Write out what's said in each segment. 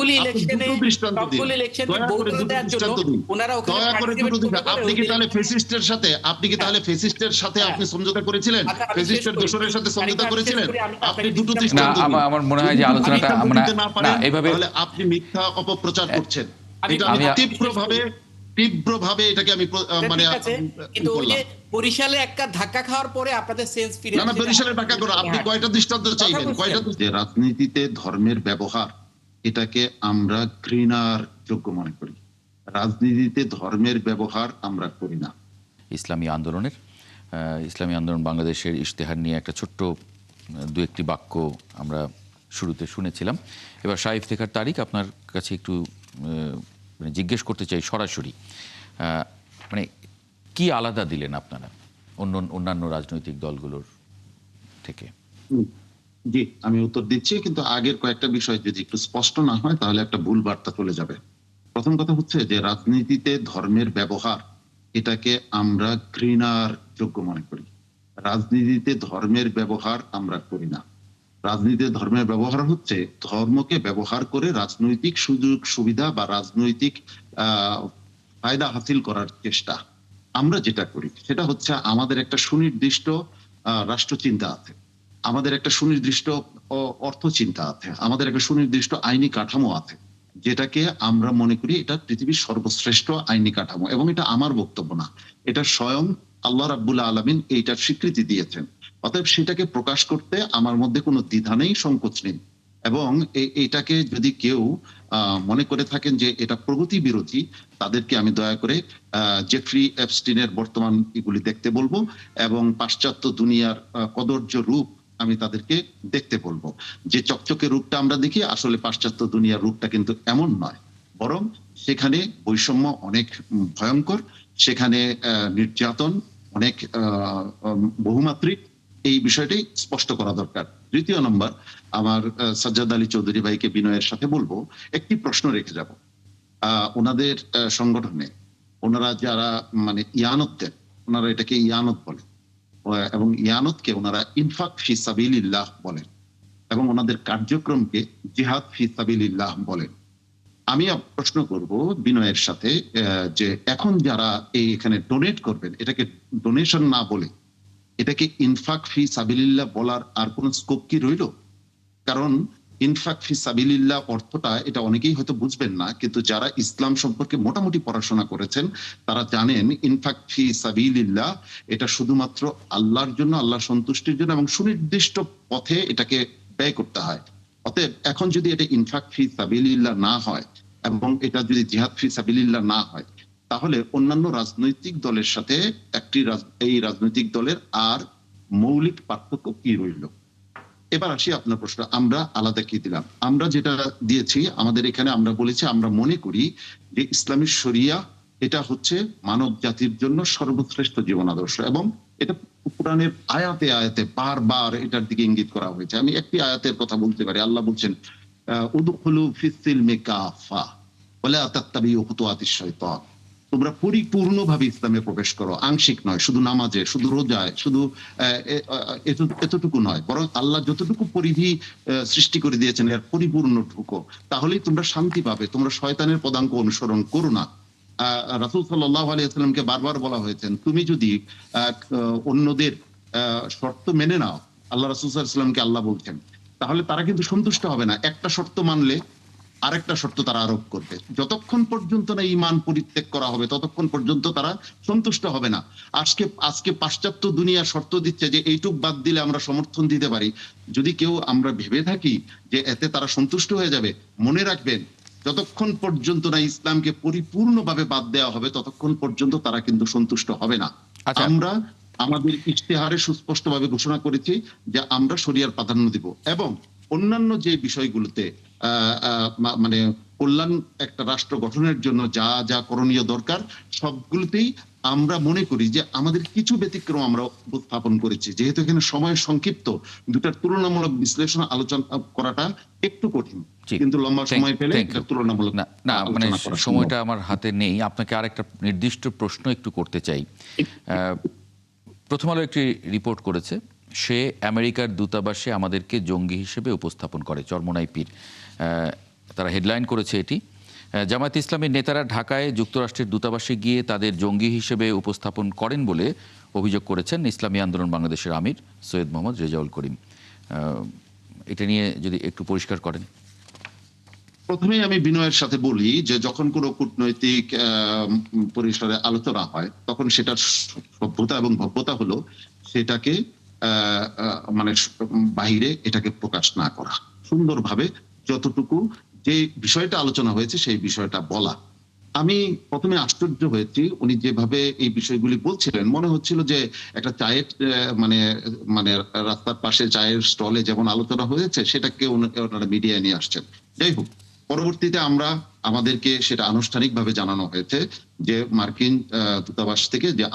সবগুলি আপনি ইলেকশনে দুটো দৃষ্টান্ত দিন, সবগুলি ইলেকশনে দয়া ভোট করে দুটো দেওয়ার জন্য দৃষ্টান্ত দিন, ওনারা ওখানে দয়া করে দুটো পার্টিসিপেট দৃষ্টান্ত। আপনি কি তাহলে ফেসিস্টের সাথে আপনি সমঝোতা করেছিলেন? আচ্ছা, আমি শেষ ফেসিস্টের করি। দোসরের সাথে সমঝোতা খানিকটা আমি শেষ করেছিলেন? করি, আমি আপনি আপনাকে দুটো ডিস্টার্ব না, দৃষ্টান্ত দিন। আমার মনে হয় যদি যে দুটো আলোচনাটা দৃষ্টান্ত আমরা দিতে না পারেন এভাবে তাহলে আপনি মিথ্যা অপপ্রচার করছেন। আমি এটা আমি শেষ করি। তীব্রভাবে এটাকে আমি মানে ঠিক আছে, কিন্তু ওই যে করলাম। বরিশালে একটা ধাক্কা খাওয়ার পরে আপনাদের সেন্স ফিরে না, আসে। বরিশালের টাকা করো। আপনি কয়টা দৃষ্টান্ত চাইবেন? যে রাজনীতিতে ধর্মের ব্যবহার, এটাকে আমরা ঘৃণার যোগ্য মনে করি। রাজনীতিতে ধর্মের ব্যবহার আমরা করি না। ইসলামী আন্দোলন বাংলাদেশের ইশতেহার নিয়ে একটা ছোট্ট দু একটি বাক্য আমরা শুরুতে শুনেছিলাম। এবার শাহ ইফতেখার তারিক, আপনার কাছে একটু মানে জিজ্ঞেস করতে চাই সরাসরি, মানে কি আলাদা দিলেন আপনারা অন্যান্য রাজনৈতিক দলগুলোর থেকে? জি, আমি উত্তর দিচ্ছি, কিন্তু আগের কয়েকটা বিষয় যদি একটু স্পষ্ট না হয় তাহলে একটা ভুল বার্তা চলে যাবে। প্রথম কথা হচ্ছে যে রাজনীতিতে ধর্মের ব্যবহার, এটাকে আমরা ঘৃণার যোগ্য মনে করি। রাজনীতিতে ধর্মের ব্যবহার আমরা করি না। রাজনীতিতে ধর্মের ব্যবহার হচ্ছে ধর্মকে ব্যবহার করে রাজনৈতিক সুযোগ সুবিধা বা রাজনৈতিক ফায়দা হাসিল করার চেষ্টা। আমরা যেটা করি সেটা হচ্ছে আমাদের একটা সুনির্দিষ্ট রাষ্ট্রচিন্তা আছে, আমাদের একটা সুনির্দিষ্ট অর্থ চিন্তা আছে, আমাদের একটা সুনির্দিষ্ট আইনি কাঠামো আছে, যেটাকে আমরা মনে করি এটা পৃথিবীর সর্বশ্রেষ্ঠ আইনি কাঠামো। এবং এটা আমার বক্তব্য না, এটা স্বয়ং আল্লাহ রাব্বুল আলামিন এইটার স্বীকৃতি দিয়েছেন। অতএব সেটাকে প্রকাশ করতে আমার মধ্যে কোনো দ্বিধা নেই, সংকোচ নেই। এবং এটাকে যদি কেউ মনে করে থাকেন যে এটা প্রগতি বিরোধী, তাদেরকে আমি দয়া করে জেফ্রি এপস্টিনের বর্তমান এগুলি দেখতে বলবো এবং পাশ্চাত্য দুনিয়ার কদর্য রূপ আমি তাদেরকে দেখতে বলবো। যে চকচকে রূপটা আমরা দেখি, আসলে পাশ্চাত্য দুনিয়ার রূপটা কিন্তু এমন নয়, বরং সেখানে বৈষম্য অনেক ভয়ঙ্কর, সেখানে নির্যাতন অনেক বহুমাত্রিক। এই বিষয়টাই স্পষ্ট করা দরকার। দ্বিতীয় নম্বর, আমার সাজ্জাদ আলী চৌধুরী ভাইকে বিনয়ের সাথে বলবো, একটি প্রশ্ন রেখে যাব। ওনাদের সংগঠনে ওনারা যারা মানে ইয়ানত দেন, ওনারা এটাকে ইয়ানত বলে এবং ইয়ানতকে ওনারা ইনফাক ফি সাবিলিল্লাহ বলেন এবং ওনাদের কার্যক্রমকে জিহাদ ফি সাবিলিল্লাহ বলেন। আমি প্রশ্ন করব বিনয়ের সাথে যে এখন যারা এখানে ডোনেট করবেন, এটাকে ডোনেশন না বলে এটাকে ইনফাক ফি সাবিলিল্লাহ বলার আর কোন স্কোপ কি রইল? কারণ ইনফাক ফি সাবিলিল্লাহ অর্থটা এটা অনেকেই হয়তো বুঝবেন না, কিন্তু যারা ইসলাম সম্পর্কে মোটামুটি পড়াশোনা করেছেন তারা জানেন ইনফাক ফি সাবিলিল্লাহ এটা শুধুমাত্র আল্লাহর জন্য, আল্লাহর সন্তুষ্টির জন্য এবং সুনির্দিষ্ট পথে এটাকে ব্যয় করতে হয়। অতএব এখন যদি এটা ইনফাক ফি সাবিলিল্লাহ না হয় এবং এটা যদি জিহাদ ফি সাবিলিল্লাহ না হয়, তাহলে অন্যান্য রাজনৈতিক দলের সাথে এই রাজনৈতিক দলের আর মৌলিক পার্থক্য কি রইল? এবার আসি আপনার প্রশ্ন, আমরা আলাদা কি দিলাম? আমরা যেটা দিয়েছি আমাদের এখানে, আমরা বলেছি আমরা মনে করি যে ইসলামী শরিয়া এটা হচ্ছে মানব জাতির জন্য সর্বশ্রেষ্ঠ জীবন আদর্শ এবং এটা কোরআনের আয়াতে আয়াতে বারবার এটার দিকে ইঙ্গিত করা হয়েছে। আমি একটি আয়াতের কথা বলতে পারি। আল্লাহ বলছেন উদখুলু ফিস সিলমি কাফা ওয়ালা তাত্তাবিউ খুতুওয়াতিশ শাইতান, তোমরা পরিপূর্ণভাবে ইসলামে প্রবেশ করো, আংশিক নয়, শুধু নামাজে, শুধু রোজায়, শুধু এতটুকু নয়, বরং আল্লাহ যতটুকু পরিধি সৃষ্টি করে দিয়েছেন এর পরিপূর্ণ ঢুকো, তাহলেই তোমরা শান্তি পাবে, তোমরা শয়তানের পদাঙ্ক অনুসরণ করো না। রাসূল সাল্লাল্লাহু আলাইহি ওয়াসাল্লামকে বারবার বলা হয়েছেন, তুমি যদি অন্যদের শর্ত মেনে নাও, আল্লাহ রাসূল সাল্লাল্লাহু আলাইহি ওয়াসাল্লামকে আল্লাহ বলছেন, তাহলে তারা কিন্তু সন্তুষ্ট হবে না। একটা শর্ত মানলে আরেকটা শর্ত তারা আরোপ করবে। যতক্ষণ পর্যন্ত না ঈমান পরিত্যাগ করা হবে ততক্ষণ পর্যন্ত তারা সন্তুষ্ট হবে না। আজকে পাশ্চাত্য দুনিয়া শর্ত দিচ্ছে যে এইটুক বাদ দিলে আমরা সমর্থন দিতে পারি। যদি কেউ আমরা ভেবে থাকি যে এতে তারা সন্তুষ্ট হয়ে যাবে, মনে রাখবেন যতক্ষণ পর্যন্ত না ইসলামকে পরিপূর্ণভাবে বাদ দেওয়া হবে ততক্ষণ পর্যন্ত তারা কিন্তু সন্তুষ্ট হবে না। আমরা আমাদের ইশতেহারে সুস্পষ্টভাবে ঘোষণা করেছি যে আমরা শরিয়ার প্রাধান্য দিব এবং অন্যান্য যে বিষয়গুলোতে মানে কল্যাণ একটা রাষ্ট্র গঠনের জন্য যা যা করণীয় দরকার সবগুলোতেই আমরা মনে করি যে আমাদের কিছু ব্যতিক্রম আমরা উপস্থাপন করেছি। যেহেতু এখানে সময় সংক্ষিপ্ত, দুটার তুলনামূলক বিশ্লেষণ আলোচনা করাটা একটু কঠিন, কিন্তু লম্বা সময় পেলে এটা তুলনামূলক না, মানে সময়টা আমার হাতে নেই। আপনাকে আরেকটা নির্দিষ্ট প্রশ্ন একটু করতে চাই। প্রথম আলো একটি রিপোর্ট করেছে, সে আমেরিকার দূতাবাসে আমাদেরকে জঙ্গি হিসেবে উপস্থাপন করে, চরমোনাই পীর। তারা হেডলাইন করেছে এটি। জামায়াত ইসলামীর নেতারা ঢাকায় যুক্তরাষ্ট্রের দূতাবাসে গিয়ে তাদের জঙ্গি হিসেবে উপস্থাপন করেন বলে অভিযোগ করেছেন ইসলামী আন্দোলন বাংলাদেশের আমির সৈয়দ মোহাম্মদ রেজাউল করিম। এটা নিয়ে যদি একটু পরিষ্কার করেন। প্রথমেই আমি বিনয়ের সাথে বলি যে যখন কোনো কূটনৈতিক পরিসরে আলোচনা হয় তখন সেটার সভ্যতা এবং ভব্যতা হলো সেটাকে মানে বাইরে এটাকে প্রকাশ না করা, সুন্দরভাবে যতটুকু যে বিষয়টা আলোচনা হয়েছে সেই বিষয়টা বলা। আমি প্রথমে আশ্চর্য হয়েছি উনি যেভাবে এই বিষয়গুলি বলছিলেন, মনে হচ্ছিল যে একটা চায়ের মানে মানে রাস্তার পাশে চায়ের স্টলে যেমন আলোচনা হয়েছে সেটাকে ওনারা মিডিয়ায় নিয়ে আসছেন। যাই হোক, পরবর্তীতে আমাদেরকে সেটা আনুষ্ঠানিকভাবে জানানো হয়েছে যে মার্কিন দূতাবাস থেকে যে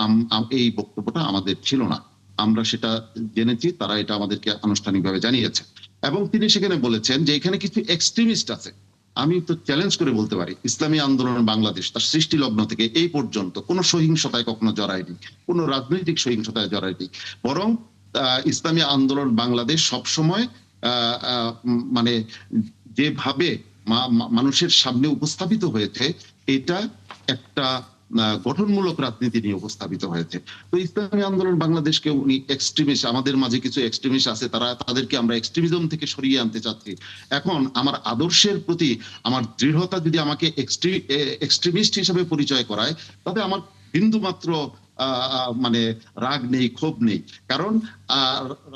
এই বক্তব্যটা আমাদের ছিল না, আমরা সেটা জেনেছি, তারা এটা আমাদেরকে আনুষ্ঠানিকভাবে জানিয়েছে। এবং তিনি সেখানে বলেছেন যে এখানে কিছু এক্সট্রিমিস্ট আছে। আমি তো চ্যালেঞ্জ করে বলতে পারি ইসলামী আন্দোলন বাংলাদেশ তার সৃষ্টি লগ্ন থেকে এই পর্যন্ত কোনো সহিংসতায় কখনো জড়ায়নি, কোনো রাজনৈতিক সহিংসতায় জড়ায়নি, বরং ইসলামী আন্দোলন বাংলাদেশ সবসময় মানে যেভাবে মানুষের সামনে উপস্থাপিত হয়েছে এটা একটা গঠনমূলক রাজনীতি নিয়ে উপস্থাপিত হয়েছে। তো ইসলামী আন্দোলন বাংলাদেশকে উনি এক্সট্রিমিস্ট, আমাদের মাঝে কিছু এক্সট্রিমিস্ট আছে, তাদেরকে আমরা এক্সট্রিমিজম থেকে সরিয়ে আনতে চাচ্ছি। এখন আমার আদর্শের প্রতি আমার দৃঢ়তা যদি আমাকে এক্সট্রিমিস্ট হিসেবে পরিচয় করায় তাতে আমার বিন্দু মাত্র মানে রাগ নেই, ক্ষোভ নেই। কারণ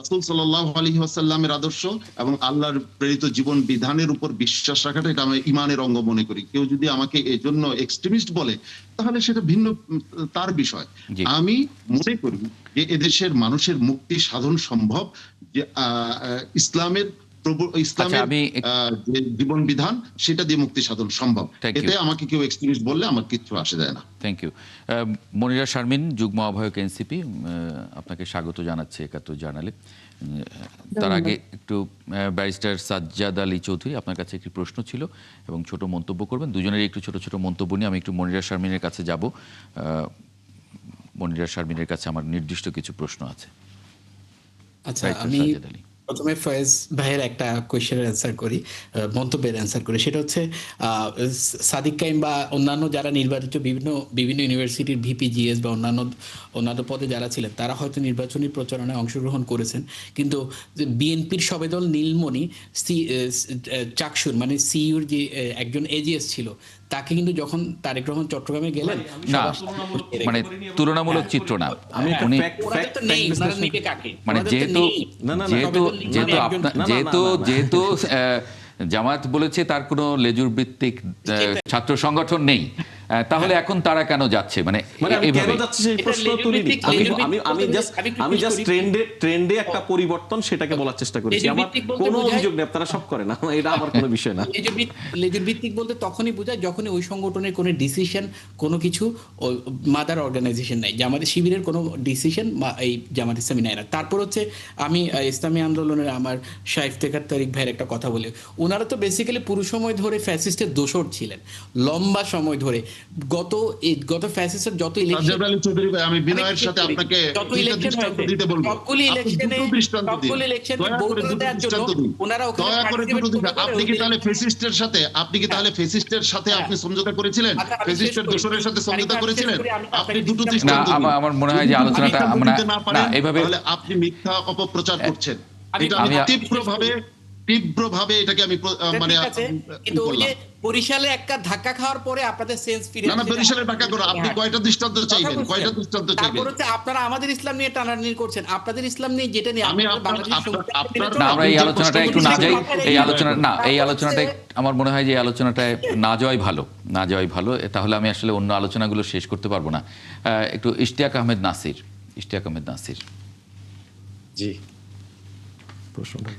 রাসূল সাল্লাল্লাহু আলাইহি ওয়াসাল্লামের আদর্শ এবং আল্লাহর প্রেরিত জীবন বিধানের উপর বিশ্বাস রাখাটা এটা আমি ঈমানের অঙ্গ মনে করি। কেউ যদি আমাকে এজন্য এক্সট্রিমিস্ট বলে তাহলে সেটা ভিন্ন তার বিষয়। আমি মনে করি যে এদেশের মানুষের মুক্তি সাধন সম্ভব যে ইসলামের যে জীবন বিধান সেটা দিয়ে মুক্তি সাধন সম্ভব। এতে আমাকে কেউ এক্সট্রিমিস্ট বললে আমার কিচ্ছু আসে যায় না। Thank you. মনিরা শারমিন, যুগ্ম আহ্বায়ক এনসিপি, আপনাকে স্বাগত জানাচ্ছে একাত্তর জার্নালে। তার আগে একটু ব্যারিস্টার সাজ্জাদ আলী চৌধুরী, আপনার কাছে একটি প্রশ্ন ছিল এবং ছোট মন্তব্য করবেন। দুজনেরই একটু ছোট ছোট মন্তব্য নিয়ে আমি একটু মনিরা শারমিনের কাছে যাব। মনিরা শারমিনের কাছে আমার নির্দিষ্ট কিছু প্রশ্ন আছে। আচ্ছা, আমি প্রথমে ফয়েজ ভাইয়ের একটা কোয়েশ্চেনের অ্যান্সার করি, মন্তব্যের অ্যান্সার করি। সেটা হচ্ছে সাদিক কাইম বা অন্যান্য যারা নির্বাচিত বিভিন্ন ইউনিভার্সিটির ভিপি, জিএস বা অন্যান্য পদে যারা ছিলেন তারা হয়তো নির্বাচনী প্রচারণায় অংশগ্রহণ করেছেন, কিন্তু বিএনপির সবেদল নীলমণি চাকসুর মানে সিইউর যে একজন এজিএস ছিল তাকে কিন্তু যখন তারেক রহমান চট্টগ্রামে গেলেন না, মানে তুলনামূলক চিত্র না, মানে যেহেতু জামায়াত বলেছে তার কোনো লেজুর ভিত্তিক ছাত্র সংগঠন নেই, তাহলে এখন তারা কেন যাচ্ছে, মানে এইভাবে যাচ্ছে সেই প্রশ্ন তুলিনি। আমি জাস্ট ট্রেন্ডে একটা পরিবর্তন সেটাকে বলার চেষ্টা করেছি। আমার কোনো অভিযোগ নেই, তারা সব করে না, এটা আমার কোনো বিষয় না। লেজুর ভিত্তিক বলতে তখনই বোঝায় যখনই ওই সংগঠনের কোনো ডিসিশন, কোনো কিছু মাদার অর্গানাইজেশন নাই, জামায়াত শিবিরের কোনো ডিসিশন এই জামায়াত ইসলামী নেয় না। তারপর হচ্ছে আমি ইসলামী আন্দোলনের আমার শাহ ইফতেখার তারিক ভাইয়ের একটা কথা বলি, ওনারা তো বেসিক্যালি পুরো সময় ধরে ফ্যাসিস্টের দোসর ছিলেন, লম্বা সময় ধরে। গত ফ্যাসিস্টের যত ইলেকশন, আমি বিনয়ের সাথে আপনাকে যত ইলেকশন দিতে বলবো, সবগুলি ইলেকশনে বৌদ্ধ দেওয়ার জন্য ওনারা ওখানে আপনি কি তাহলে ফ্যাসিস্টের সাথে আপনি সমঝোতা করেছিলেন? ফ্যাসিস্টের দোসরের সাথে সমঝোতা করেছিলেন? আপনি দুটো দৃষ্টান্ত দিন। আমার মনে হয় যে আলোচনাটা আমরা না এইভাবে, তাহলে আপনি মিথ্যা অপপ্রচার করছেন। এটা আমি তীব্রভাবে এটাকে আমি মানে কিন্তু ওই যে বরিশালে একটা ধাক্কা খাওয়ার পরে আপনাদের সেন্স ফিরে আসে। না, বরিশালে ধাক্কা করো, আপনি কয়টা দৃষ্টান্ত চাইবেন? কয়টা দৃষ্টান্ত চাইবেন? তারপর হচ্ছে আপনারা আমাদের ইসলাম নিয়ে টানাটানি করছেন, আপনাদের ইসলাম নিয়ে যেটা নিয়ে আমি আমরা এই আলোচনাটা একটু না যাই, এই আলোচনাটা আমার মনে হয় যে এই আলোচনাটায় না যাওয়াই ভালো, তাহলে আমি আসলে অন্য আলোচনাগুলো শেষ করতে পারবো না। একটু ইশতিয়াক আহমেদ নাসির। জি,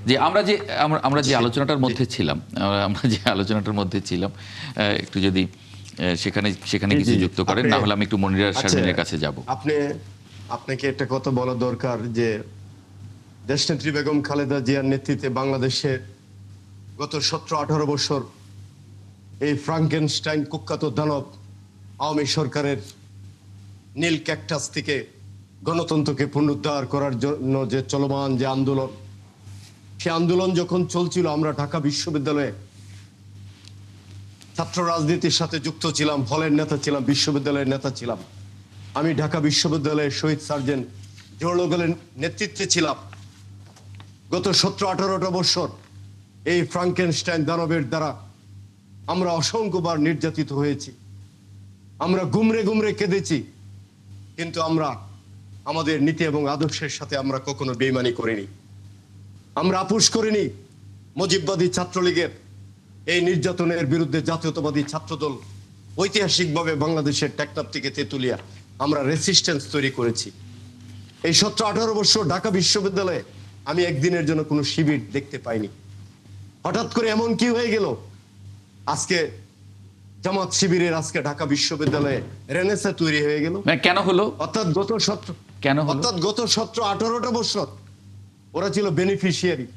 যে আমরা যে আলোচনাটার মধ্যে ছিলাম একটু যদি সেখানে কিছু যুক্ত করেন, না হলে আমি একটু মনিরা শারমিনের কাছে যাব। আপনাকে একটা কথা বলা দরকার যে দেশনেত্রী বেগম খালেদা জিয়ার নেতৃত্বে বাংলাদেশে গত 17-18 বছর এই ফ্রাঙ্কেনস্টাইন কুখ্যাত দানব আওয়ামী সরকারের নীল ক্যাকটাস থেকে গণতন্ত্রকে পুনরুদ্ধার করার জন্য যে চলমান যে আন্দোলন, সে আন্দোলন যখন চলছিল আমরা ঢাকা বিশ্ববিদ্যালয়ে ছাত্র রাজনীতির সাথে যুক্ত ছিলাম, হলের নেতা ছিলাম, বিশ্ববিদ্যালয়ের নেতা ছিলাম। আমি ঢাকা বিশ্ববিদ্যালয়ের শহীদ সার্জেন্ট জোহরলগলের নেতৃত্বে ছিলাম। গত 17-18টা বছর এই ফ্রাঙ্কেনস্টাইন দানবের দ্বারা আমরা অসংখ্যবার নির্যাতিত হয়েছি, আমরা গুমরে গুমরে কেঁদেছি, কিন্তু আমরা আমাদের নীতি এবং আদর্শের সাথে আমরা কখনো বেইমানি করিনি, আমরা আপোষ করিনি। মুজিববাদী ছাত্রলীগের এই নির্যাতনের বিরুদ্ধে জাতীয়তাবাদী ছাত্রদল ঐতিহাসিকভাবে বাংলাদেশের টেকনাফ থেকে তেতুলিয়া আমরা রেসিস্ট্যান্স তৈরি করেছি। এই 17-18 বছর ঢাকা বিশ্ববিদ্যালয়ে আমি একদিনের জন্য কোনো শিবির দেখতে পাইনি। হঠাৎ করে এমন কি হয়ে গেল, আজকে জামাত শিবিরের আজকে ঢাকা বিশ্ববিদ্যালয়ে রেনেসা তৈরি হয়ে গেল? কেন হলো? অর্থাৎ গত 17-18টা বছর ওরা ছিল বেনিফিশিয়ারি।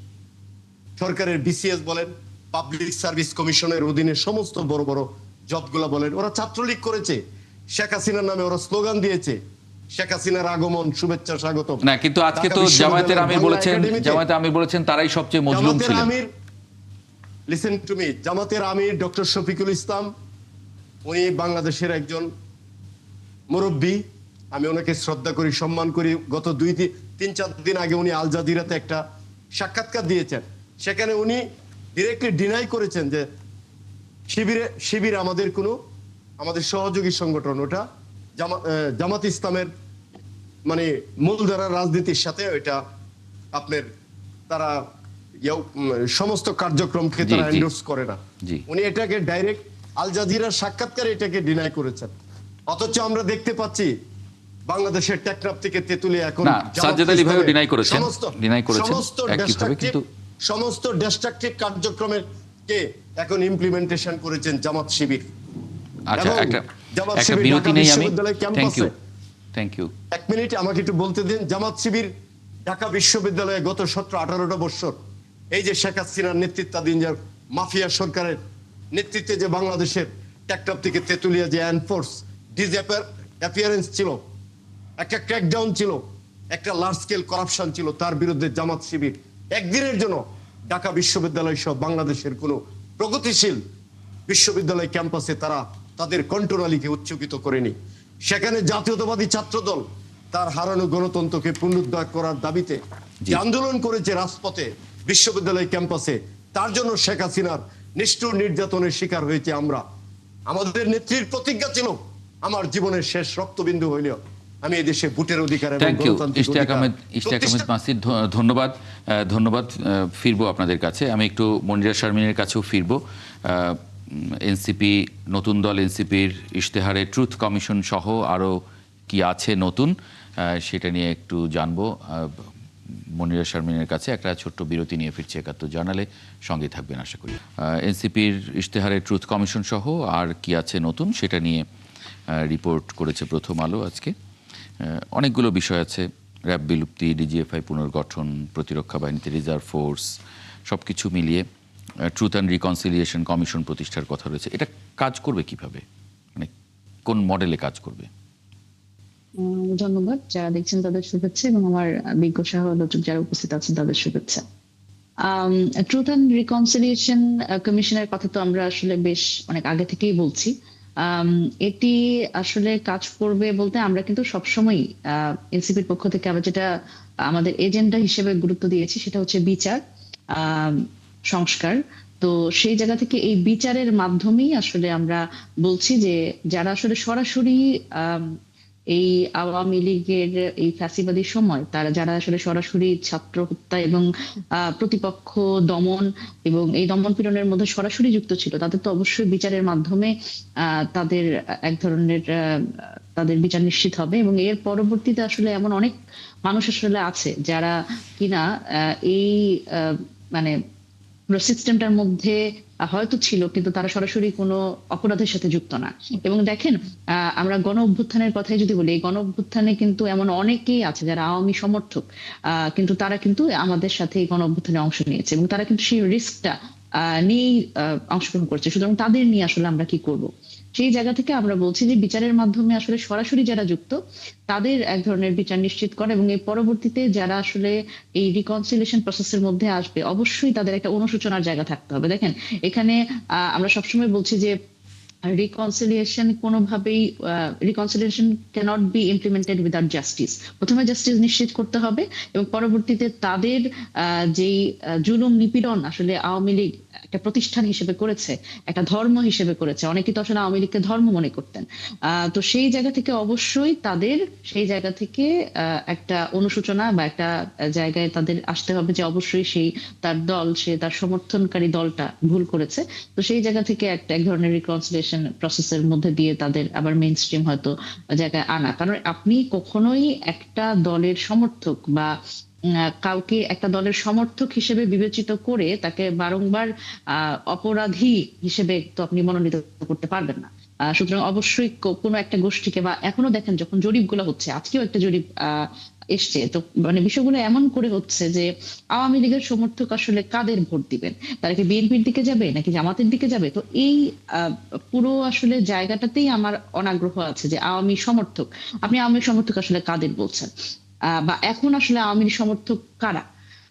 সরকারের বিসিএস বলেন, পাবলিক সার্ভিস কমিশনের অধীনে সমস্ত বড় বড় জবগুলা বলেন, ওরা ছাত্রলীগ করেছে। শেখ হাসিনার নামে ওরা স্লোগান দিয়েছে, শেখ হাসিনার আগমন, শুভেচ্ছা, স্বাগতম। না, কিন্তু আজকে তো জামায়াতের আমির বলেছেন তারাই সবচেয়ে মজলুম ছিলেন। লিসেন টু মি, জামাতের আমির ডক্টর শফিকুল ইসলাম, উনি বাংলাদেশের একজন মুরব্বী, আমি ওনাকে শ্রদ্ধা করি, সম্মান করি। গত 2-3-4 দিন আগে উনি আল জাজিরাতে একটা সাক্ষাৎকার দিয়েছেন, সেখানে উনি ডিরেক্টলি ডিনাই করেছেন যে শিবির আমাদের সহযোগী সংগঠন, ওটা জামাত ইসলামের মানে মূলধারা রাজনীতির সাথে ওইটা আপনার তারা সমস্ত কার্যক্রমকে তারা এন্ডোর্স করে না। উনি এটাকে ডাইরেক্ট আল জাজিরার সাক্ষাৎকারে এটাকে ডিনাই করেছেন। অথচ আমরা দেখতে পাচ্ছি বাংলাদেশের টেকনাফ থেকে তেতুলিয়া এখন সাজ্জাদ আলী ভাইও ডিনাই করেছেন সমস্ত ডিস্ট্রাকটিভ কার্যক্রমের কে এখন ইমপ্লিমেন্টেশন করেছেন জামাত শিবির। আচ্ছা, একটা বিরতি নেই, আমি থ্যাংক ইউ। এক মিনিট আমাকে একটু বলতে দিন। জামাত শিবির ঢাকা বিশ্ববিদ্যালয়ে গত 17-18টা বছর এই যে শেখ হাসিনার নেতৃত্বাধীন যে মাফিয়া সরকারের নেতৃত্বে যে বাংলাদেশের টেকনাফ থেকে তেতুলিয়া যে এনফোর্স ডিসঅ্যাপিয়ারেন্স ছিল, একটা ক্র্যাকডাউন ছিল, একটা লার্জ স্কেল করাপশন ছিল, তার বিরুদ্ধে জামাত শিবির একদিনের জন্য ঢাকা বিশ্ববিদ্যালয় সহ বাংলাদেশের কোনো প্রগতিশীল বিশ্ববিদ্যালয় ক্যাম্পাসে তারা তাদের কণ্ঠনালীকে উচ্চকিত করেনি। সেখানে জাতীয়তাবাদী ছাত্রদল তার হারানো গণতন্ত্রকে পুনরুদ্ধার করার দাবিতে যে আন্দোলন করেছে রাজপথে, বিশ্ববিদ্যালয় ক্যাম্পাসে, তার জন্য শেখ হাসিনার নিষ্ঠুর নির্যাতনের শিকার হয়েছে আমরা। আমাদের নেত্রীর প্রতিজ্ঞা ছিল, আমার জীবনের শেষ রক্তবিন্দু হইলেও আমি এই দেশে ভোটের অধিকার এবং গণতান্ত্রিক অধিকার। ধন্যবাদ। ফিরবো আপনাদের কাছে, আমি একটু মনিরা শারমিনের কাছেও ফিরবো। এনসিপি, নতুন দল এনসিপির ইশতেহারে ট্রুথ কমিশন সহ আরও কি আছে নতুন, সেটা নিয়ে একটু জানবো মনিরা শারমিনের কাছে। একটা ছোট্ট বিরতি নিয়ে ফিরছে ৭১ জার্নালে, সঙ্গে থাকবেন আশা করি। এনসিপির ইশতেহারে ট্রুথ কমিশন সহ আর কি আছে নতুন, সেটা নিয়ে রিপোর্ট করেছে প্রথম আলো আজকে। অনেকগুলো বিষয় আছে, র্যাব বিলুপ্তি, ডিজিএফআই পুনর্গঠন, প্রতিরক্ষা বাহিনীতে রিজার্ভ ফোর্স, সব কিছু মিলিয়ে ট্রুথ অ্যান্ড রিকনসিলিয়েশন কমিশন প্রতিষ্ঠার কথা রয়েছে। এটা কাজ করবে কিভাবে, মানে কোন মডেলে কাজ করবে? ধন্যবাদ। যারা দেখছেন তাদের শুভেচ্ছা এবং আমার বিজ্ঞ সহ-আলোচক যারা উপস্থিত আছেন তাদের শুভেচ্ছা। ট্রুথ অ্যান্ড রিকনসিলিয়েশন কমিশনের কথা তো আমরা আসলে বেশ অনেক আগে থেকেই বলছি। এটি আসলে কাজ করবে বলতে আমরা কিন্তু সবসময় এনসিপির পক্ষ থেকে আমরা যেটা আমাদের এজেন্ডা হিসেবে গুরুত্ব দিয়েছি সেটা হচ্ছে বিচার, সংস্কার। তো সেই জায়গা থেকে এই বিচারের মাধ্যমেই আসলে আমরা বলছি যে যারা আসলে সরাসরি এই আওয়ামী লীগের এই ফ্যাসিবাদী সময় তারা যারা আসলে সরাসরি ছাত্র হত্যা এবং প্রতিপক্ষ দমন এবং এই দমন পীড়নের মধ্যে সরাসরি যুক্ত ছিল, তাদের তো অবশ্যই বিচারের মাধ্যমে তাদের এক ধরনের তাদের বিচার নিশ্চিত হবে। এবং এর পরবর্তীতে আসলে এমন অনেক মানুষ আসলে আছে যারা কিনা এই মানে সিস্টেমটার মধ্যে হয়তো ছিল কিন্তু তারা সরাসরি কোনো অপরাধের সাথে যুক্ত না। এবং দেখেন, আমরা গণ অভ্যুত্থানের কথাই যদি বলি, এই গণ অভ্যুত্থানে কিন্তু এমন অনেকেই আছে যারা আওয়ামী সমর্থক, কিন্তু তারা কিন্তু আমাদের সাথে এই গণ অভ্যুত্থানে অংশ নিয়েছে এবং তারা কিন্তু সেই রিস্কটা নিয়েই অংশগ্রহণ করছে। সুতরাং তাদের নিয়ে আসলে আমরা কি করব, সেই জায়গা থেকে আমরা বলছি যে বিচারের মাধ্যমে আসলে সরাসরি যারা যুক্ত তাদের এক ধরনের বিচার নিশ্চিত করা এবং এই পরবর্তীতে যারা আসলে এই রিকনসিলিয়েশন প্রসেসের মধ্যে আসবে অবশ্যই তাদের একটা অনুশোচনার জায়গা থাকতে হবে। দেখেন, এখানে আমরা সবসময় বলছি যে রিকনসিলিয়েশন কোনোভাবেই reconciliation cannot be implemented without justice. প্রথমে জাস্টিস নিশ্চিত করতে হবে এবং পরবর্তীতে তাদের যেই জুলুম নিপীড়ন আসলে আওয়ামী লীগ একটা প্রতিষ্ঠান হিসেবে করেছে, একটা ধর্ম হিসেবে করেছে, অনেকে তো আসলে আওয়ামী লীগকে ধর্ম মনে করতেন। তো সেই জায়গা থেকে অবশ্যই তাদের সেই জায়গা থেকে একটা অনুশোচনা বা একটা জায়গায় তাদের আসতে হবে যে অবশ্যই সেই তার দল, সে তার সমর্থনকারী দলটা ভুল করেছে। তো সেই জায়গা থেকে এক ধরনের রিকনসিলিয়েশন প্রসেসের মধ্যে দিয়ে তাদের আবার মেইন স্ট্রিম হয়তো জায়গায় আনা। কারণ আপনি কখনোই একটা দলের সমর্থক বা কাউকে একটা দলের সমর্থক হিসেবে বিবেচিত করে তাকে বারংবার অপরাধী হিসেবে তো আপনি মনোনীত করতে পারবেন না। সুতরাং অবশ্যই কোনো একটা গোষ্ঠীকে, বা এখনো দেখেন যখন জরিপগুলো হচ্ছে, আজকেও একটা জরিপ এসছে, তো মানে বিষয়গুলো এমন করে হচ্ছে যে আওয়ামী লীগের সমর্থক আসলে কাদের ভোট দিবেন, তারা কি বিএনপির দিকে যাবে নাকি জামাতের দিকে যাবে। তো এই পুরো আসলে জায়গাটাতেই আমার অনাগ্রহ আছে যে আওয়ামী সমর্থক, আপনি আওয়ামী সমর্থক আসলে কাদের বলছেন, বা এখন আসলে আওয়ামী লীগ সমর্থক কারা।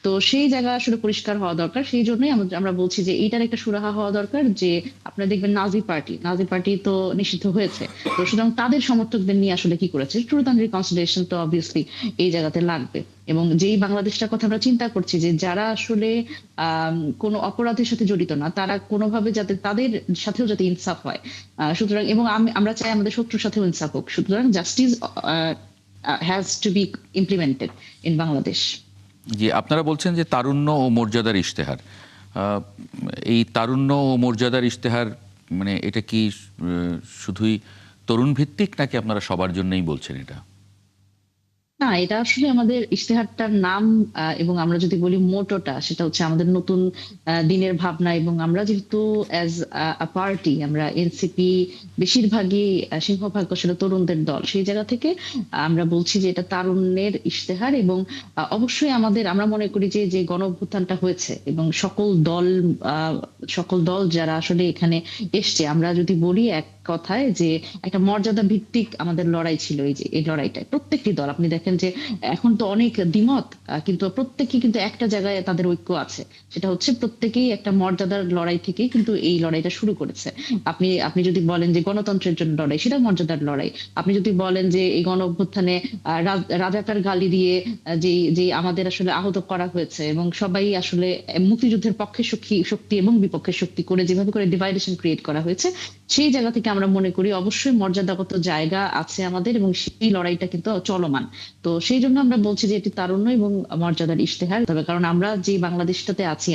তো সেই জায়গা আসলে পরিষ্কার হওয়া দরকার। সেই জন্যই আমরা বলছি যে এইটার একটা সুরাহা হওয়া দরকার যে আপনারা দেখবেন নাজি পার্টি তো নিষিদ্ধ হয়েছে, তো সুতরাং তাদের সমর্থকদের নিয়ে আসলে কি করেছে, ট্রুথ অ্যান্ড রিকনসিলিয়েশন তো অবভিয়াসলি এই জায়গাতে লাগবে। এবং যেই বাংলাদেশটার কথা আমরা চিন্তা করছি যে যারা আসলে কোনো অপরাধের সাথে জড়িত না, তারা কোনোভাবে যাতে তাদের সাথেও যাতে ইনসাফ হয়। সুতরাং এবং আমরা চাই আমাদের শত্রুর সাথেও ইনসাফ হোক। সুতরাং justice has to be implemented in Bangladesh. জি, আপনারা বলছেন যে তারুণ্য ও মর্যাদার ইশতেহার, এই তারুণ্য ও মর্যাদার ইশতেহার মানে এটা কি শুধুই তরুণ ভিত্তিক নাকি আপনারা সবার জন্যই বলছেন এটা? না, এটা আসলে আমাদের ইশতেহারটার নাম এবং আমরা যদি বলি মোটোটা, সেটা হচ্ছে আমাদের নতুন দিনের ভাবনা। এবং আমরা যেহেতু অ্যাজ আ পার্টি, আমরা এনসিপি বেশিরভাগই সিংহভাগ আসলে তরুণদের দল, সেই জায়গা থেকে আমরা বলছি যে এটা তারুণ্যের ইশতেহার। এবং অবশ্যই আমরা মনে করি যে যে গণ অভ্যুত্থানটা হয়েছে এবং সকল দল যারা আসলে এখানে এসছে, আমরা যদি বলি এক কথায় যে একটা মর্যাদা ভিত্তিক আমাদের লড়াই ছিল। এই লড়াইটায় প্রত্যেকটি দল, আপনি দেখেন যে এখন তো অনেক দ্বিমত, কিন্তু প্রত্যেকেই কিন্তু একটা জায়গায় তাদের ঐক্য আছে, সেটা হচ্ছে প্রত্যেকেই একটা মর্যাদার লড়াই থেকেই কিন্তু এই লড়াইটা শুরু করেছে। আপনি যদি বলেন যে গণতন্ত্রের জন্য লড়াই, সেটা মর্যাদার লড়াই। আপনি যদি বলেন যে এই গণ অভ্যুত্থানে রাজাকার গালি দিয়ে যে আমাদের আসলে আহত করা হয়েছে এবং সবাই আসলে মুক্তিযুদ্ধের পক্ষে শক্তি এবং বিপক্ষে শক্তি করে যেভাবে করে ডিভাইডেশন ক্রিয়েট করা হয়েছে, সেই জায়গা থেকে আমরা মনে করি অবশ্যই মর্যাদাগত জায়গা আছে আমাদের এবং সেই লড়াইটা কিন্তু চলমান। তো সেই জন্য আমরা বলছি যে এটি তারুণ্য এবং মর্যাদার ইশতেহার। তবে কারণ আমরা যে বাংলাদেশটাতে আছি,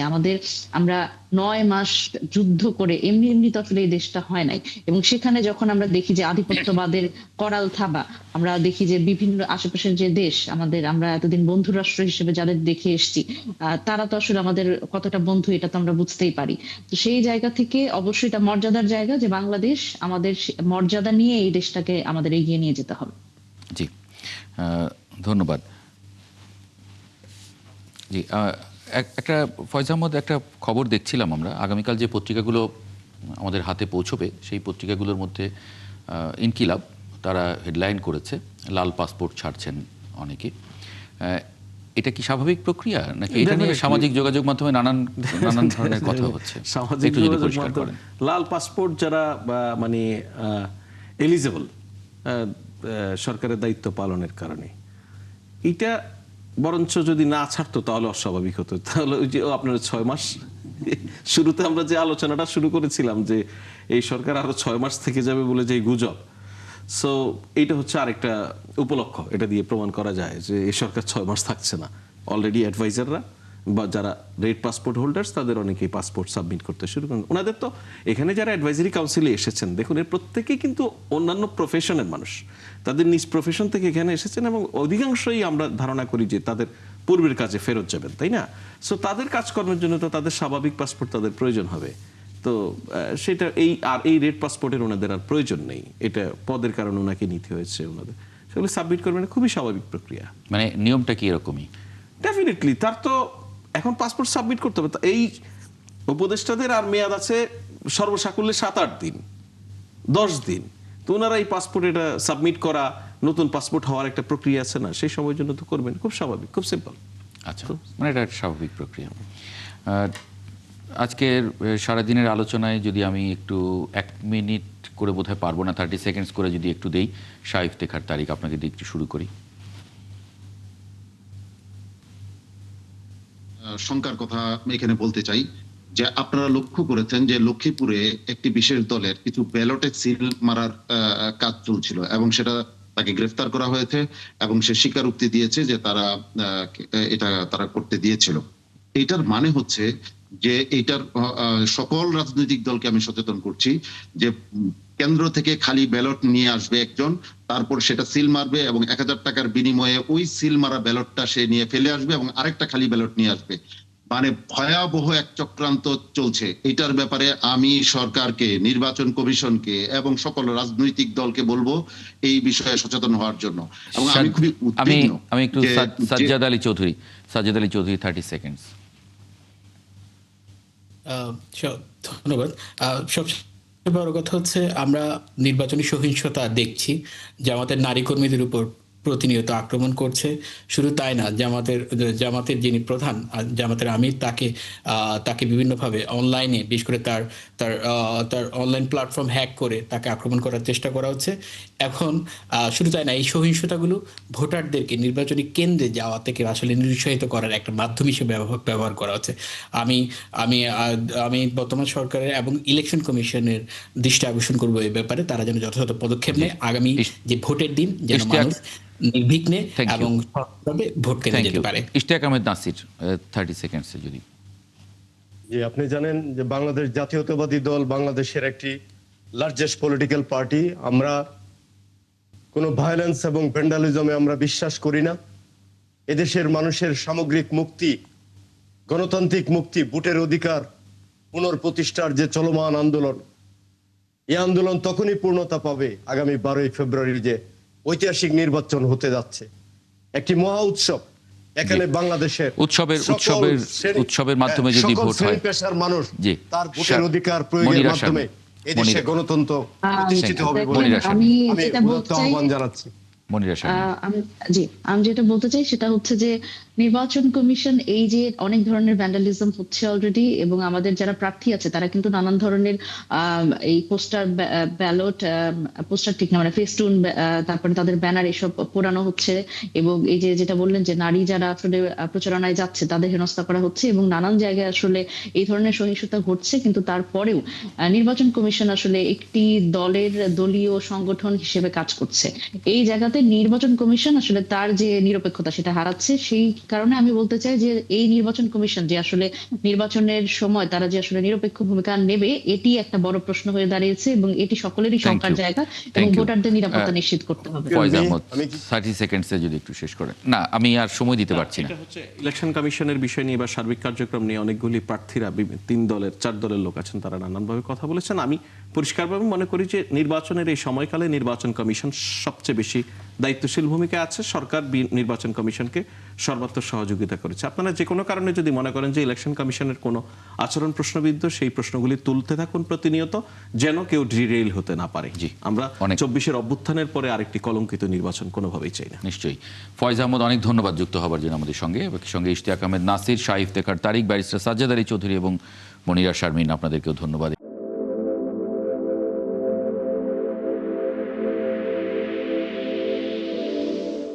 আমরা 9 মাস যুদ্ধ করে এমনি তো আসলে এই দেশটা হয় নাই। এবং সেখানে যখন আমরা দেখি যে আধিপত্যবাদের করাল থাবা, আমরা দেখি যে বিভিন্ন আশেপাশের যে দেশ আমরা এতদিন বন্ধু রাষ্ট্র হিসেবে যাদের দেখে এসেছি, তারা তো আসলে আমাদের কতটা বন্ধু এটা তো আমরা বুঝতেই পারি। তো সেই জায়গা থেকে অবশ্যই এটা মর্যাদার জায়গা যে বাংলাদেশ, আমাদের মর্যাদা নিয়ে এই দেশটাকে আমাদের এগিয়ে নিয়ে যেতে হবে। জি, ধন্যবাদ। জি, একটা ফয়জ আহমদ, একটা খবর দেখছিলাম আমরা, আগামীকাল যে পত্রিকাগুলো আমাদের হাতে পৌঁছবে সেই পত্রিকাগুলোর মধ্যে ইনকিলাব তারা হেডলাইন করেছে লাল পাসপোর্ট ছাড়ছেন অনেকে। এটা কি স্বাভাবিক প্রক্রিয়া নাকি এটা নিয়ে সামাজিক যোগাযোগ মাধ্যমে নানান ধরনের কথা হচ্ছে? সামাজিক যোগাযোগ মাধ্যমে লাল পাসপোর্ট যারা মানে এলিজেবল সরকারের দায়িত্ব পালনের কারণে, এটা বরঞ্চ যদি না ছাড়তো তাহলে অস্বাভাবিক হতো। তাহলে ওই যে আপনার 6 মাস, শুরুতে আমরা যে আলোচনাটা শুরু করেছিলাম যে এই সরকার আরো 6 মাস থেকে যাবে বলে যে গুজব, সো এইটা হচ্ছে আরেকটা উপলক্ষ। এটা দিয়ে প্রমাণ করা যায় যে এই সরকার 6 মাস থাকছে না। অলরেডি অ্যাডভাইজাররা বা যারা রেড পাসপোর্ট হোল্ডার্স তাদের অনেকেই পাসপোর্ট সাবমিট করতে শুরু করেন। ওনাদের তো এখানে যারা অ্যাডভাইজারি কাউন্সিলে এসেছেন, দেখুন এর প্রত্যেকেই কিন্তু অন্যান্য প্রফেশনের মানুষ, তাদের নিজ প্রফেশন থেকে এখানে এসেছেন এবং অধিকাংশই আমরা ধারণা করি যে তাদের পূর্বের কাজে ফেরত যাবেন, তাই না? সো তাদের কাজকর্মের জন্য তো তাদের স্বাভাবিক পাসপোর্ট তাদের প্রয়োজন হবে। তো সেটা এই রেড পাসপোর্টের ওনাদের আর প্রয়োজন নেই, এটা পদের কারণে ওনাকে নিতে হয়েছে, ওনাদের সেগুলো সাবমিট করবেন, খুবই স্বাভাবিক প্রক্রিয়া। মানে নিয়মটা কি এরকমই? ডেফিনেটলি তার তো এখন পাসপোর্ট সাবমিট করতে হবে। এই উপদেষ্টাদের আর মেয়াদ আছে সর্বসাকুল্যে 7-8 দিন, 10 দিন। তো ওনারা এই পাসপোর্ট এটা সাবমিট করা, নতুন পাসপোর্ট হওয়ার একটা প্রক্রিয়া আছে না, সেই সময়ের জন্য তো করবেন, খুব স্বাভাবিক, খুব সিম্পল। আচ্ছা, মানে এটা স্বাভাবিক প্রক্রিয়া। আজকের সারাদিনের আলোচনায় যদি আমি একটু 1 মিনিট করে বোধহয় পারবো না, 30 সেকেন্ডস করে যদি একটু দেই, শাহ ইফতেখার তারিক আপনাকে দিয়ে একটু শুরু করি। শঙ্কার কথা এখানে বলতে চাই যে আপনারা লক্ষ্য করেছেন যে লক্ষ্মীপুরে একটি বিশেষ দলের কিছু ব্যালটে সিল মারার কাজ চলছিল এবং সেটা তাকে গ্রেফতার করা হয়েছে এবং সে স্বীকারোক্তি দিয়েছে যে তারা করতে দিয়েছিল। এটার মানে হচ্ছে যে এইটার সকল রাজনৈতিক দলকে আমি সচেতন করছি যে কেন্দ্র থেকে খালি ব্যালট নিয়ে আসবে একজন, তারপর সেটা সিল মারবে এবং 1000 টাকার বিনিময়ে ওই সিল মারা ব্যালটটা সে নিয়ে ফেলে আসবে এবং আরেকটা খালি ব্যালট নিয়ে আসবে। মানে ভয়াবহ এক চক্রান্ত চলছে। এটার ব্যাপারে আমি সরকারকে, নির্বাচন কমিশনকে এবং সকল রাজনৈতিক দলকে বলবো এই বিষয়ে সচেতন হওয়ার জন্য। এবং আমি খুবই উদ্বিগ্ন। আমি একটু সাজ্জাদ আলী চৌধুরী 30 সেকেন্ডস। ধন্যবাদ। সবচেয়ে বড় কথা হচ্ছে আমরা নির্বাচনী সহিংসতা দেখছি, জামাতের নারী কর্মীদের উপর প্রতিনিয়ত আক্রমণ করছে। শুধু তাই না, জামাতের যিনি প্রধান, জামাতের আমির, তাকে বিভিন্নভাবে অনলাইনে, বিশেষ করে তার অনলাইন প্ল্যাটফর্ম হ্যাক করে তাকে আক্রমণ করার চেষ্টা করা হচ্ছে। এখন শুধু তাই না, এই সহিংসতাগুলো ভোটারদেরকে নির্বাচনী কেন্দ্রে যাওয়া থেকে আসলে নিরুৎসাহিত করার একটা মাধ্যম হিসেবে ব্যবহার করা হচ্ছে। আমি বর্তমান সরকারের এবং ইলেকশন কমিশনের দৃষ্টি আকর্ষণ করবো এই ব্যাপারে, তারা যেন যথাযথ পদক্ষেপ নেয়। আগামী যে ভোটের দিন যেন মানুষ নির্বিঘ্নে এবং সৎভাবে ভোট কেন্দ্রে যেতে পারে। ইশতিয়াক আহমেদ নাসির 30 সেকেন্ডসে যদি। জি, আপনি জানেন যে বাংলাদেশ জাতীয়তাবাদী দল বাংলাদেশের একটি লার্জেস্ট পলিটিক্যাল পার্টি। আমরা কোনো ভায়োলেন্স এবং ভ্যান্ডালিজমে আমরা বিশ্বাস করি না। এদেশের মানুষের সামগ্রিক মুক্তি, গণতান্ত্রিক মুক্তি, ভোটের অধিকার পুনঃপ্রতিষ্ঠার যে চলমান আন্দোলন, এই আন্দোলন তখনই পূর্ণতা পাবে আগামী 12ই ফেব্রুয়ারি যে ঐতিহাসিক নির্বাচন হতে যাচ্ছে। একটি মহা উৎসব। এখানে বাংলাদেশের উৎসবের মাধ্যমে যদি ভোট হয়, পেশার মানুষ তার ভোটের অধিকার প্রয়োগের মাধ্যমে এদেশে গণতন্ত্র প্রতিষ্ঠিত হবে বলে আমি আহ্বান জানাচ্ছি। আমি যেটা বলতে চাই সেটা হচ্ছে যে নির্বাচন কমিশন এই যে অনেক ধরনের ভ্যান্ডালিজম হচ্ছে অলরেডি, এবং আমাদের যারা প্রার্থী আছে তারা কিন্তু নানান ধরনের এই পোস্টার, ব্যালট পোস্টার ঠিক না, মানে ফেস্টুন, তারপরে তাদের ব্যানার এসব পোড়ানো হচ্ছে, এবং এই যে যেটা বললেন যে নারী যারা আসলে প্রচারণায় যাচ্ছে তাদের হেনস্থা করা হচ্ছে, এবং নানান জায়গায় আসলে এই ধরনের সহিংসতা ঘটছে। কিন্তু তারপরেও নির্বাচন কমিশন আসলে একটি দলীয় সংগঠন হিসেবে কাজ করছে। এই জায়গাতে নির্বাচন কমিশন আসলে তার যে নিরপেক্ষতা সেটা হারাচ্ছে। সেই কারণে আমি বলতে চাই যে এই নির্বাচন কমিশন যে আসলে নির্বাচনের সময় তারা যে আসলে নিরপেক্ষ ভূমিকা নেবে, এটি একটা বড় প্রশ্ন হয়ে দাঁড়িয়েছে, এবং এটি সকলেরই শঙ্কার জায়গা, এবং ভোটারদের নিরাপত্তা নিশ্চিত করতে হবে। 30 সেকেন্ডসে যদি একটু শেষ করেন। না, আমি আর সময় দিতে পারছি না। এটা হচ্ছে ইলেকশন কমিশনের বিষয় নিয়ে বা সার্বিক কার্যক্রম নিয়ে অনেকগুলি প্রার্থীরা 4 দলের লোক আছেন, তারা নানানভাবে কথা বলেছেন। আমি পরিষ্কারভাবে মনে করি যে নির্বাচনের এই সময়কালে নির্বাচন কমিশন সবচেয়ে বেশি দায়িত্বশীল ভূমিকা আছে। সরকার নির্বাচন কমিশনকে সর্বাত্মক সহযোগিতা করেছে। আপনারা যে কোনো কারণে যদি মনে করেন যে ইলেকশন কমিশনের কোনো আচরণ প্রশ্নবিদ্ধ, সেই প্রশ্নগুলি তুলতে থাকুন প্রতিনিয়ত, যেন কেউ ডিরেইল হতে না পারে। আমরা 24-এর অভ্যুত্থানের পরে আরেকটি কলঙ্কিত নির্বাচন কোনোভাবেই চাই না। নিশ্চয়ই। ফয়েজ আহমদ, অনেক ধন্যবাদ যুক্ত হবার জন্য আমাদের সঙ্গে। ইশতিয়াক আহমেদ নাসির, শাহ ইফতেখার তারিক, ব্যারিস্টার সাজ্জাদ আলী চৌধুরী এবং মনিরা শারমিন, আপনাদেরকেও ধন্যবাদ।